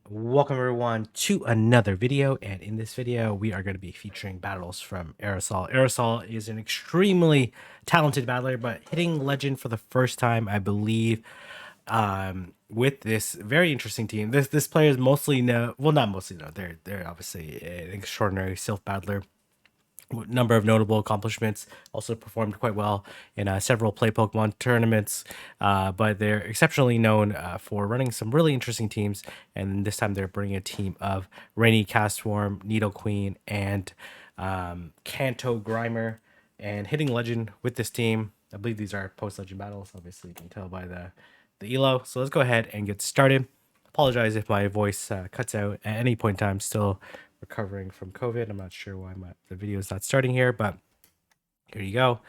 Welcome everyone to another video, and in this video we are going to be featuring battles from Aerosol. Aerosol is an extremely talented battler, but hitting legend for the first time, I believe, with this very interesting team. This player is mostly not mostly known. They're obviously an extraordinary self battler. Number of notable accomplishments. Also performed quite well in several Play Pokemon tournaments, but they're exceptionally known for running some really interesting teams. And this time they're bringing a team of Rainy Castform, Nidoqueen, and Kanto Grimer, and hitting legend with this team. I believe these are post-legend battles. Obviously, you can tell by the elo. So let's go ahead and get started. Apologize if my voice cuts out at any point in time. Still recovering from COVID. I'm not sure why the video is not starting here, but here you go.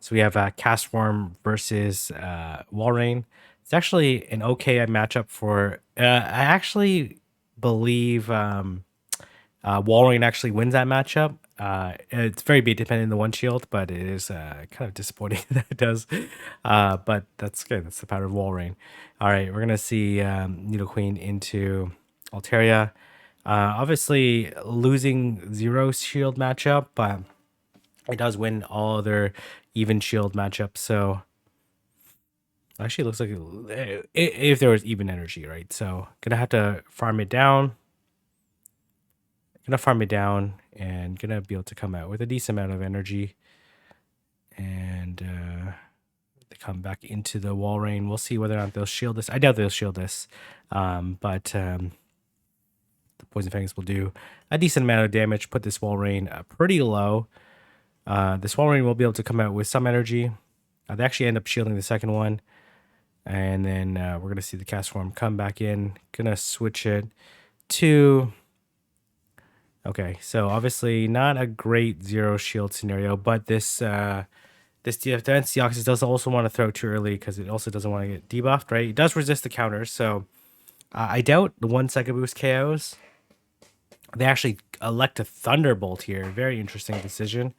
So we have Castform versus Walrein. It's actually an okay matchup for. I actually believe Walrein actually wins that matchup. It's very big depending on the one shield, but it is kind of disappointing that it does. But that's good. That's the power of Walrein. All right, we're gonna see Nidoqueen into Altaria. Obviously losing zero shield matchup, but it does win all other even shield matchups. So actually it looks like if there was even energy, right? So gonna have to farm it down. And gonna be able to come out with a decent amount of energy. And they come back into the Walrein. We'll see whether or not they'll shield this. I doubt they'll shield this. But the Poison Fangs will do a decent amount of damage, put this Walrein pretty low. This Walrein will be able to come out with some energy. They actually end up shielding the second one. And then we're going to see the Castform come back in. Going to switch it to... Okay, so obviously not a great zero shield scenario, but this defense Deoxys does also want to throw too early because it also doesn't want to get debuffed, right? It does resist the counters, so I doubt the 1 second boost KOs. They actually elect a Thunderbolt here. Very interesting decision.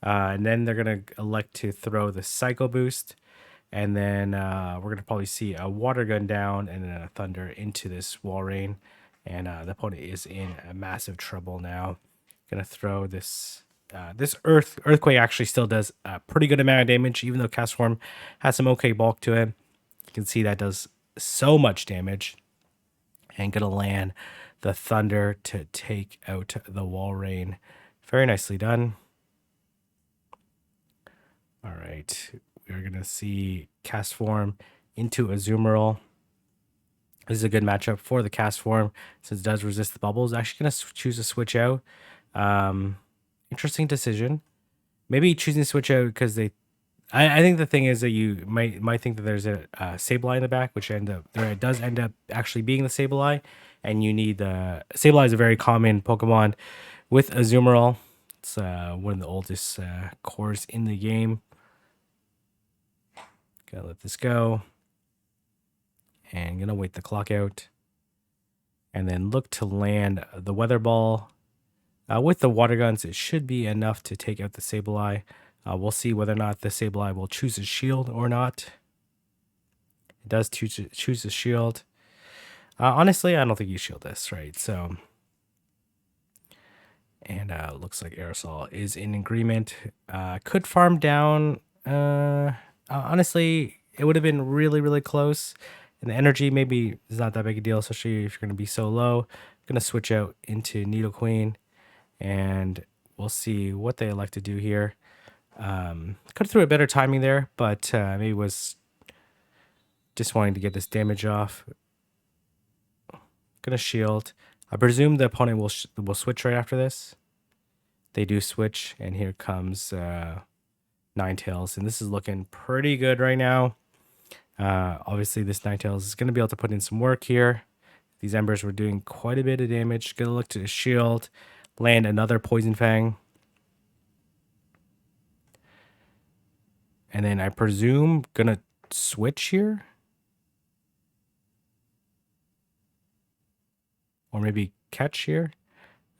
And then they're going to elect to throw the Psycho Boost. And then we're going to probably see a Water Gun down and then a Thunder into this Walrein. And the opponent is in a massive trouble now. Going to throw this... this Earthquake actually still does a pretty good amount of damage, even though Castform has some okay bulk to it. You can see that does so much damage. And going to land the Thunder to take out the Walrein. Very nicely done. All right, we're going to see Castform into Azumarill. This is a good matchup for the Castform since it does resist the bubbles. Actually going to choose to switch out. Interesting decision. Maybe choosing to switch out because they... I think the thing is that you might think that there's a Sableye in the back, which it does end up actually being the Sableye, and you need the... Sableye is a very common Pokemon with Azumarill. It's one of the oldest cores in the game. Gonna let this go. And gonna wait the clock out. And then look to land the Weather Ball. With the Water Guns, it should be enough to take out the Sableye. We'll see whether or not the Sableye will choose a shield or not. It does choose a shield. Honestly, I don't think you shield this, right? So, and looks like Aerosol is in agreement. Could farm down. Honestly, it would have been really, really close. And the energy maybe is not that big a deal, especially if you're going to be so low. I'm going to switch out into Nidoqueen. And we'll see what they elect to do here. Could have threw a better timing there, but maybe was just wanting to get this damage off. Gonna shield. I presume the opponent will switch right after this. They do switch, and here comes Ninetales, and this is looking pretty good right now. Obviously, this Ninetales is gonna be able to put in some work here. These Embers were doing quite a bit of damage. Gonna look to shield, land another Poison Fang. And then I presume gonna switch here. Or maybe catch here.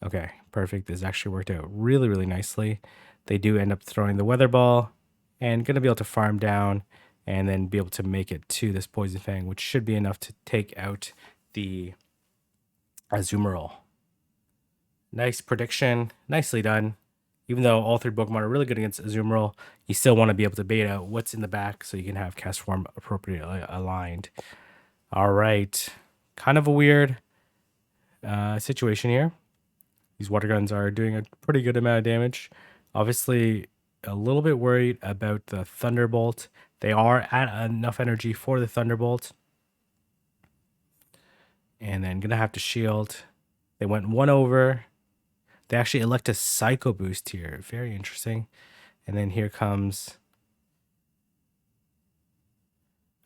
Okay, perfect. This actually worked out really, really nicely. They do end up throwing the Weather Ball and gonna be able to farm down and then be able to make it to this Poison Fang, which should be enough to take out the Azumarill. Nice prediction. Nicely done. Even though all three Pokemon are really good against Azumarill, you still want to be able to bait out what's in the back so you can have cast form appropriately aligned. All right. Kind of a weird situation here. These water guns are doing a pretty good amount of damage. Obviously, a little bit worried about the Thunderbolt. They are at enough energy for the Thunderbolt. And then gonna have to shield. They went one over. They actually elect a Psycho Boost here. Very interesting. And then here comes...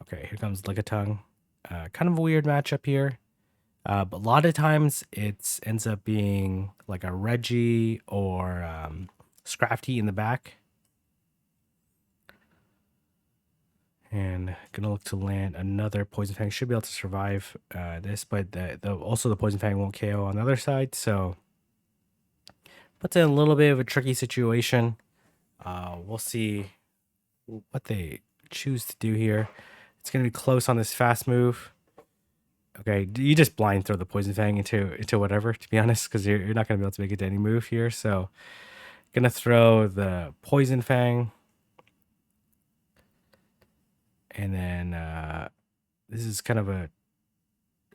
Okay, here comes Lickitung. Kind of a weird matchup here. But a lot of times it ends up being like a Reggie or Scrafty in the back. And gonna look to land another Poison Fang. Should be able to survive this, but also the Poison Fang won't KO on the other side. So puts in a little bit of a tricky situation. We'll see what they choose to do here. It's gonna be close on this fast move. Okay, you just blind throw the Poison Fang into whatever, to be honest, because you're not gonna be able to make it to any move here. So gonna throw the Poison Fang. And then this is kind of a...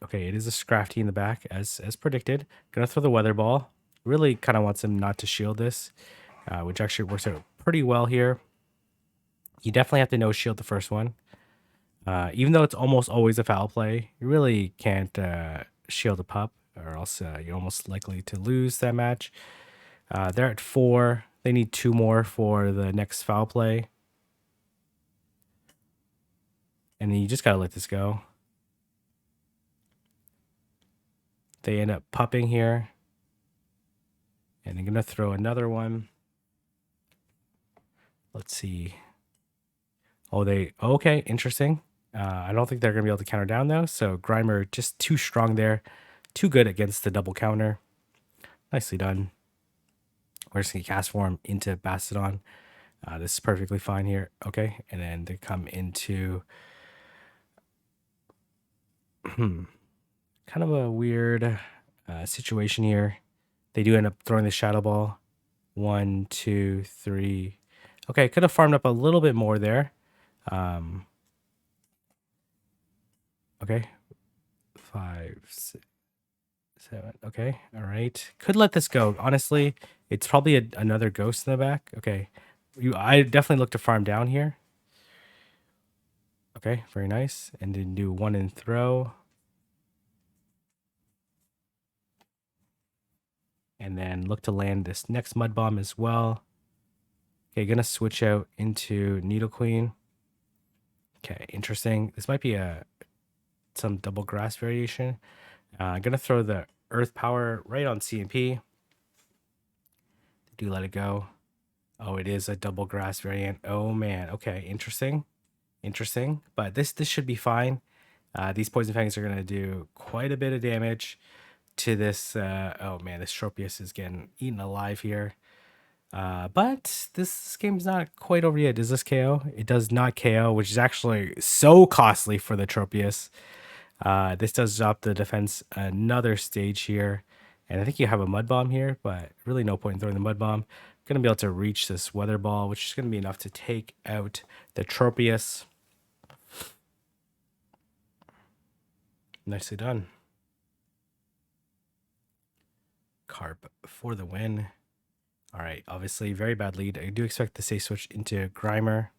Okay, it is a Scrafty in the back, as predicted. Gonna throw the Weather Ball. Really kind of wants him not to shield this, which actually works out pretty well here. You definitely have to no-shield the first one. Even though it's almost always a foul play, you really can't shield a pup, or else you're almost likely to lose that match. They're at 4. They need 2 more for the next foul play. And then you just gotta let this go. They end up pupping here. And they're gonna throw another one. Let's see. Oh, okay, interesting. I don't think they're gonna be able to counter down though. So Grimer just too strong there. Too good against the double counter. Nicely done. We're just gonna cast form into Bastodon. This is perfectly fine here. Okay, and then they come into kind of a weird situation here. They do end up throwing the Shadow Ball. 1, 2, 3. Okay, could have farmed up a little bit more there. Okay, 5, 6, 7. Okay, all right. Could let this go. Honestly, it's probably another ghost in the back. Okay, I definitely look to farm down here. Okay, very nice. And then do 1 and throw. And then look to land this next Mud Bomb as well. Okay, gonna switch out into Needle Queen. Okay, interesting. This might be some double grass variation. I'm gonna throw the Earth Power right on CMP. Do let it go. Oh, it is a double grass variant. Oh man. Okay, interesting. Interesting. But this should be fine. These Poison Fangs are gonna do quite a bit of damage to this. Oh man, this Tropius is getting eaten alive here. But this game's not quite over yet. Does this KO? It does not KO, which is actually so costly for the Tropius. This does drop the defense another stage here. And I think you have a Mud Bomb here, but really no point in throwing the Mud Bomb. Going to be able to reach this Weather Ball, which is going to be enough to take out the Tropius. Nicely done. Carp for the win. All right, obviously very bad lead. I do expect the safe switch into Grimer.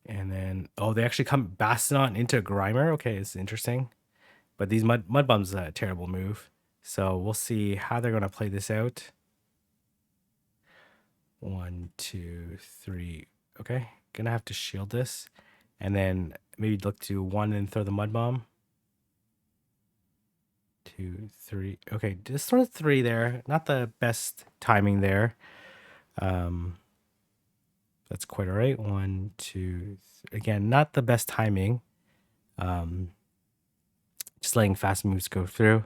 And then, oh, they actually come Bastodon into Grimer. Okay, it's interesting. But these Mud Bomb's a terrible move. So we'll see how they're going to play this out. 1, 2, 3. Okay, gonna have to shield this. And then maybe look to 1 and throw the Mud Bomb. 2, 3. Okay, just throw 3 there. Not the best timing there. That's quite all right. 1, 2, again, not the best timing. Just letting fast moves go through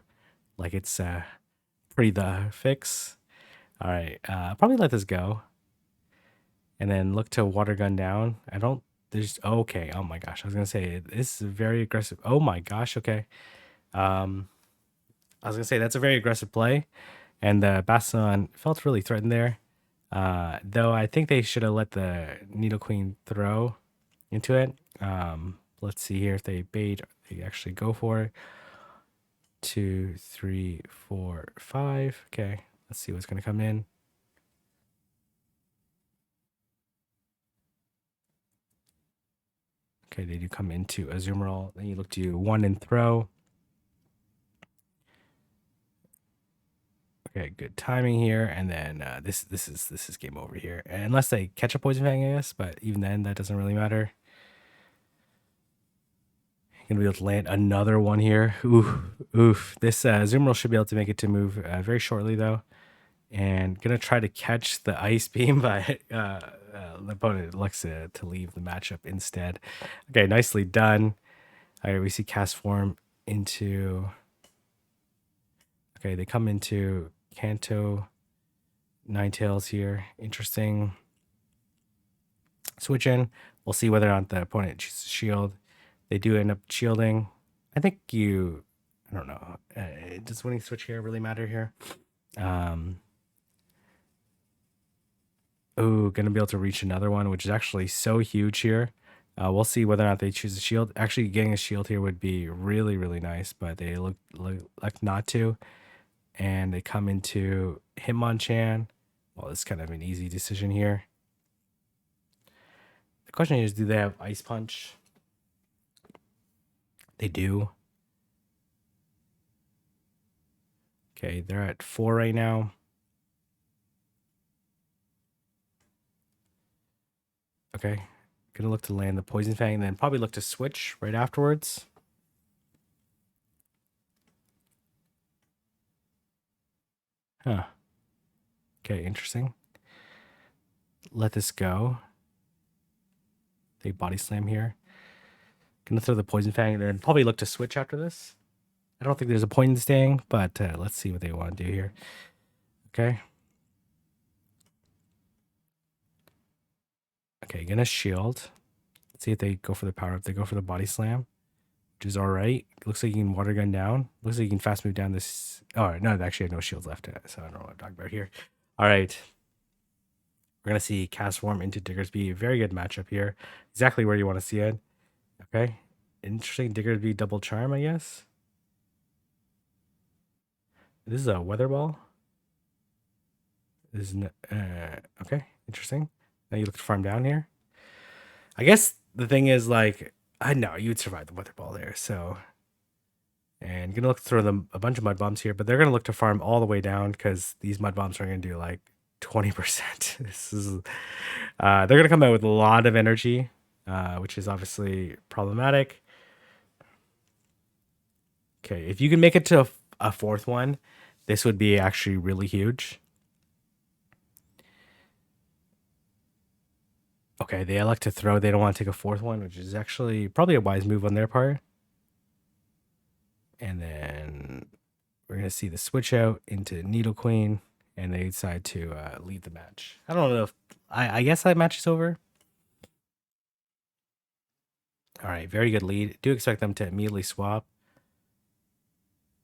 like it's pretty the fix. All right, probably let this go. And then look to water gun down. Okay. Oh my gosh. I was going to say, this is very aggressive. Oh my gosh. Okay. I was gonna say that's a very aggressive play, and the Bastion felt really threatened there. Though I think they should have let the Needle Queen throw into it. Let's see here if they bait, they actually go for it. 2, 3, 4, 5. Okay, let's see what's gonna come in. Okay, they do come into a zoom roll. Then you look to 1 and throw. Okay, good timing here, and then this is game over here. Unless they catch a poison fang, I guess, but even then, that doesn't really matter. Gonna be able to land another one here. Oof, oof. This zoom roll should be able to make it to move very shortly though, and gonna try to catch the ice beam, but the opponent looks to leave the matchup instead. Okay, nicely done. All right, we see cast form into. Okay, they come into Kanto Ninetales here. Interesting. Switch in. We'll see whether or not the opponent chooses shield. They do end up shielding. I think I don't know. Does winning switch here really matter here? Oh, gonna be able to reach another one, which is actually so huge here. We'll see whether or not they choose a shield. Actually, getting a shield here would be really, really nice, but they look like not to. And they come into Hitmonchan. Well, it's kind of an easy decision here. The question is, do they have Ice Punch? They do. Okay, they're at 4 right now. Okay, gonna look to land the Poison Fang, and then probably look to switch right afterwards. Huh. Okay, interesting. Let this go. They body slam here. Gonna throw the Poison Fang, and then probably look to switch after this. I don't think there's a point in staying, but let's see what they want to do here. Okay. Okay, gonna shield. Let's see if they go for the power up. They go for the body slam, which is all right. Looks like you can water gun down. Looks like you can fast move down this. Oh, no, they actually have no shields left, so I don't know what I'm talking about here. All right. We're going to see Cast Form into Diggersby. Very good matchup here. Exactly where you want to see it. Okay. Interesting. Diggersby double charm, I guess. This is a Weather Ball. This is okay. Interesting. Now you look to farm down here. I guess the thing is, like, I know you would survive the Weather Ball there. So, and gonna look to throw them a bunch of Mud Bombs here, but they're gonna look to farm all the way down because these Mud Bombs are gonna do like 20%. This is they're gonna come out with a lot of energy, which is obviously problematic. Okay, if you can make it to a fourth one, this would be actually really huge. Okay, they elect to throw. They don't want to take a fourth one, which is actually probably a wise move on their part. And then we're going to see the switch out into Needle Queen, and they decide to lead the match. I don't know if I guess that match is over. All right, very good lead. Do expect them to immediately swap.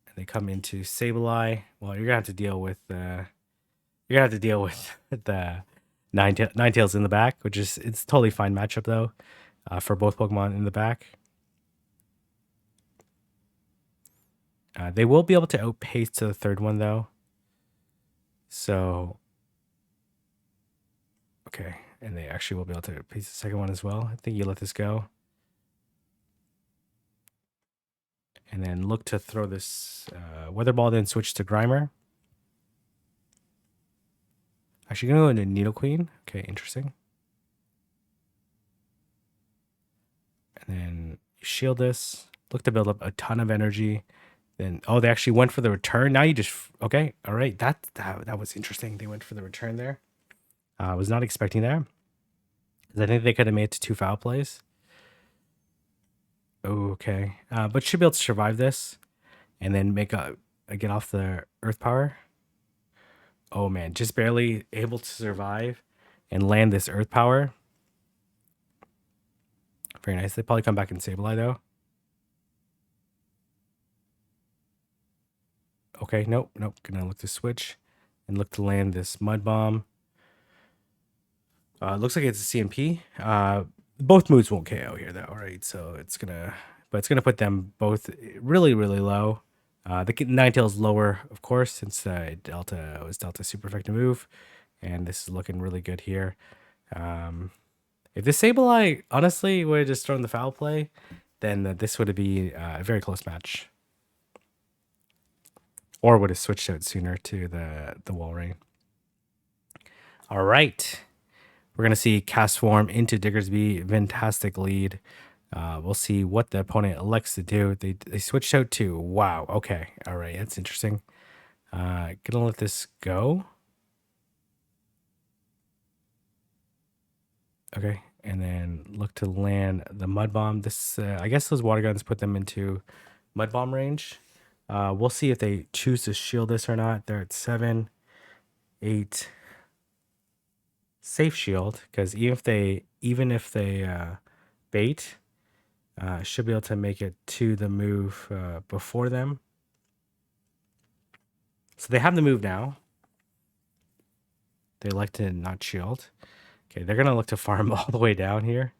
And they come into Sableye. Well, you're gonna have to deal with the Ninetales in the back, which is it's totally fine matchup though, for both Pokemon in the back. They will be able to outpace to the third one though. So, okay, and they actually will be able to outpace the second one as well. I think you let this go. And then look to throw this Weather Ball, then switch to Grimer. Actually, gonna go into Needle Queen. Okay, interesting. And then shield this. Look to build up a ton of energy. Then they actually went for the return. Now you just okay. All right, that was interesting. They went for the return there. I was not expecting that. I think they could have made it to 2 foul plays. Okay, but should be able to survive this, and then make a get off the Earth Power. Oh man, just barely able to survive and land this Earth Power. Very nice. They probably come back and Sableye though. Okay, nope. Gonna look to switch and look to land this mud bomb. Looks like it's a CMP. Both moves won't KO here though, right? So it's gonna put them both really, really low. The Ninetales lower, of course, since Delta was Delta super effective move, and this is looking really good here. If this Sableye honestly would have just thrown the foul play, then this would be a very close match, or would have switched out sooner to the wall ring. All right. We're going to see Cast Form into Diggersby. Fantastic lead. We'll see what the opponent elects to do. They switched out to, wow, okay. All right, that's interesting. Gonna let this go. Okay, and then look to land the Mud Bomb. This, I guess those water guns put them into Mud Bomb range. We'll see if they choose to shield this or not. They're at 7, 8... safe shield, because even if they bait, should be able to make it to the move before them. So they have the move now. They like to not shield. Okay, they're gonna look to farm all the way down here.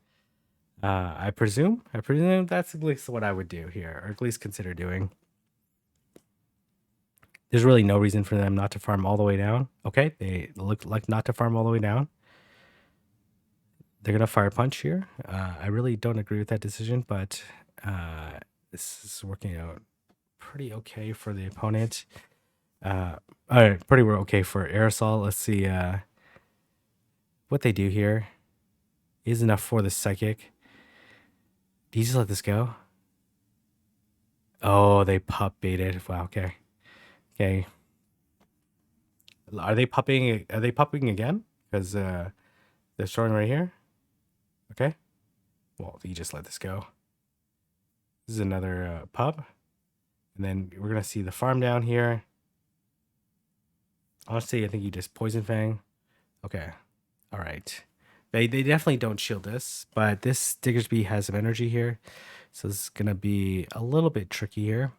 I presume that's at least what I would do here, or at least consider doing. There's really no reason for them not to farm all the way down. Okay, they look like not to farm all the way down. They're going to fire punch here. I really don't agree with that decision, but this is working out pretty okay for the opponent. All right, pretty okay for Aerosol. Let's see what they do here. Is enough for the Psychic. Do you just let this go? Oh, they pup baited. Wow, okay. Okay. Are they pupping again? Because they're showing right here. Okay. Well, you just let this go. This is another pub. And then we're going to see the farm down here. Honestly, I think you just Poison Fang. Okay. All right. They definitely don't shield this, but this Diggersby has some energy here. So this is going to be a little bit tricky here.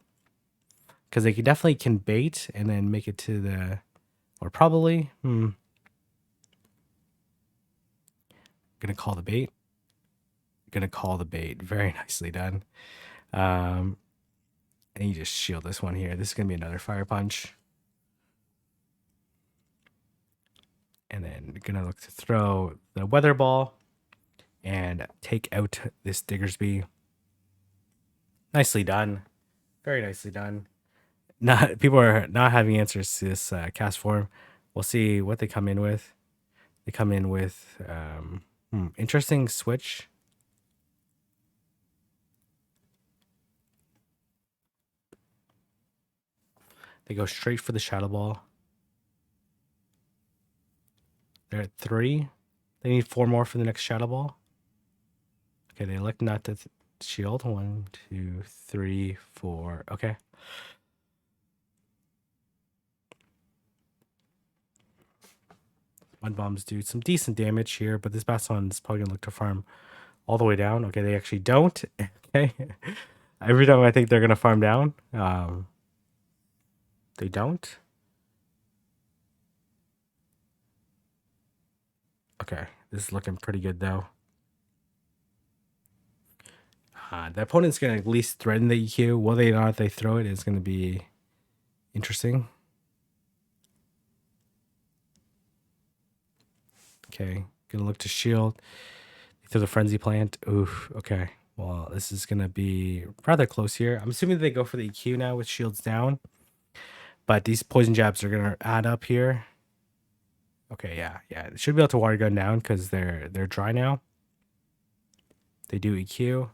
Because they definitely can bait and then make it to the... Or probably... Going to call the bait. Going to call the bait. Very nicely done. And you just shield this one here. This is going to be another Fire Punch. And then going to look to throw the Weather Ball and take out this Diggersby. Nicely done. Very nicely done. People are not having answers to this cast form. We'll see what they come in with. They come in with interesting switch. They go straight for the Shadow Ball. They're at 3. They need 4 more for the next Shadow Ball. Okay, they elect not to shield. 1, 2, 3, 4. Okay. Mud Bombs do some decent damage here, but this Bastion is probably going to look to farm all the way down. Okay, they actually don't. Okay. Every time I think they're going to farm down, they don't. Okay, this is looking pretty good, though. The opponent's going to at least threaten the EQ. Whether or not they throw it is going to be interesting. Okay, going to look to shield. They throw the Frenzy Plant. Oof, okay. Well, this is going to be rather close here. I'm assuming they go for the EQ now with shields down. But these Poison Jabs are going to add up here. Okay, yeah. They should be able to Water Gun down because they're dry now. They do EQ.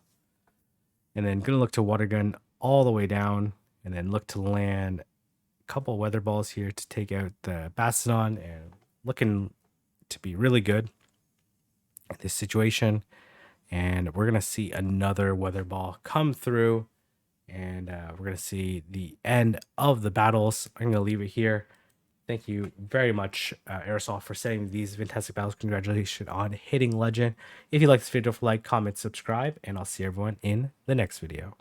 And then going to look to Water Gun all the way down. And then look to land a couple Weather Balls here to take out the Bastion. And looking to be really good at this situation. And we're going to see another Weather Ball come through. And we're going to see the end of the battles. I'm going to leave it here. Thank you very much, Aerosol, for setting these fantastic battles. Congratulations on hitting Legend. If you like this video, like, comment, subscribe, and I'll see everyone in the next video.